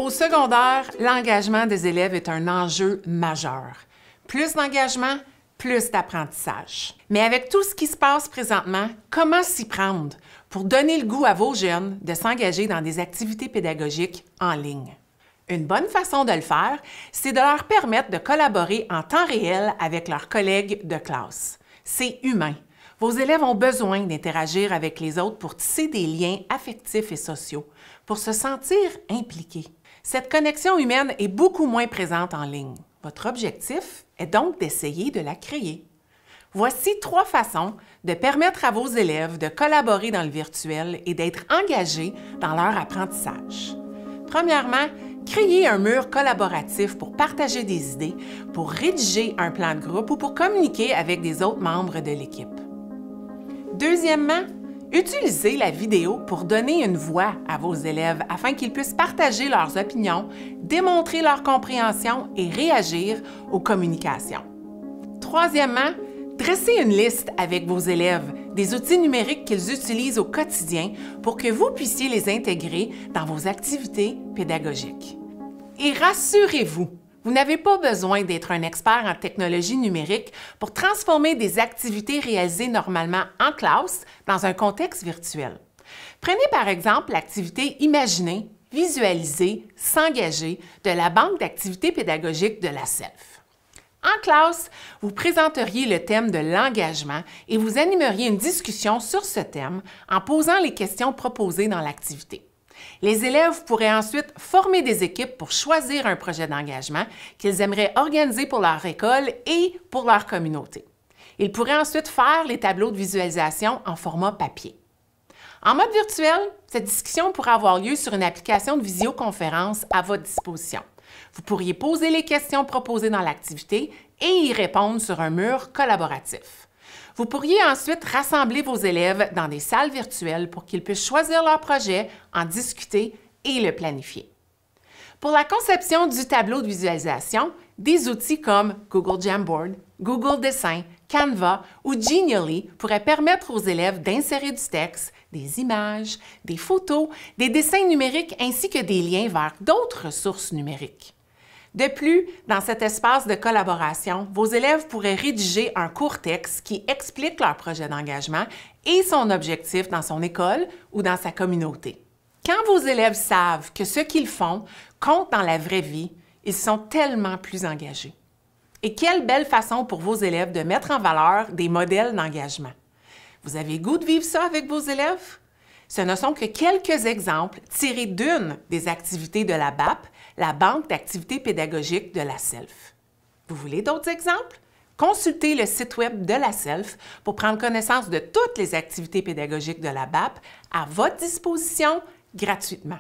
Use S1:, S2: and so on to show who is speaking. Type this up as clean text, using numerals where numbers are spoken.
S1: Au secondaire, l'engagement des élèves est un enjeu majeur. Plus d'engagement, plus d'apprentissage. Mais avec tout ce qui se passe présentement, comment s'y prendre pour donner le goût à vos jeunes de s'engager dans des activités pédagogiques en ligne? Une bonne façon de le faire, c'est de leur permettre de collaborer en temps réel avec leurs collègues de classe. C'est humain. Vos élèves ont besoin d'interagir avec les autres pour tisser des liens affectifs et sociaux, pour se sentir impliqués. Cette connexion humaine est beaucoup moins présente en ligne. Votre objectif est donc d'essayer de la créer. Voici 3 façons de permettre à vos élèves de collaborer dans le virtuel et d'être engagés dans leur apprentissage. Premièrement, créer un mur collaboratif pour partager des idées, pour rédiger un plan de groupe ou pour communiquer avec des autres membres de l'équipe. Deuxièmement, utilisez la vidéo pour donner une voix à vos élèves afin qu'ils puissent partager leurs opinions, démontrer leur compréhension et réagir aux communications. Troisièmement, dressez une liste avec vos élèves des outils numériques qu'ils utilisent au quotidien pour que vous puissiez les intégrer dans vos activités pédagogiques. Et rassurez-vous, vous n'avez pas besoin d'être un expert en technologie numérique pour transformer des activités réalisées normalement en classe dans un contexte virtuel. Prenez par exemple l'activité Imaginer, visualiser, s'engager de la Banque d'activités pédagogiques de la SELF. En classe, vous présenteriez le thème de l'engagement et vous animeriez une discussion sur ce thème en posant les questions proposées dans l'activité. Les élèves pourraient ensuite former des équipes pour choisir un projet d'engagement qu'ils aimeraient organiser pour leur école et pour leur communauté. Ils pourraient ensuite faire les tableaux de visualisation en format papier. En mode virtuel, cette discussion pourrait avoir lieu sur une application de visioconférence à votre disposition. Vous pourriez poser les questions proposées dans l'activité et y répondre sur un mur collaboratif. Vous pourriez ensuite rassembler vos élèves dans des salles virtuelles pour qu'ils puissent choisir leur projet, en discuter et le planifier. Pour la conception du tableau de visualisation, des outils comme Google Jamboard, Google Dessin, Canva ou Genially pourraient permettre aux élèves d'insérer du texte, des images, des photos, des dessins numériques ainsi que des liens vers d'autres ressources numériques. De plus, dans cet espace de collaboration, vos élèves pourraient rédiger un court texte qui explique leur projet d'engagement et son objectif dans son école ou dans sa communauté. Quand vos élèves savent que ce qu'ils font compte dans la vraie vie, ils sont tellement plus engagés. Et quelle belle façon pour vos élèves de mettre en valeur des modèles d'engagement. Vous avez le goût de vivre ça avec vos élèves? Ce ne sont que quelques exemples tirés d'une des activités de la BAP, la Banque d'activités pédagogiques de la SELF. Vous voulez d'autres exemples? Consultez le site web de la SELF pour prendre connaissance de toutes les activités pédagogiques de la BAP à votre disposition gratuitement.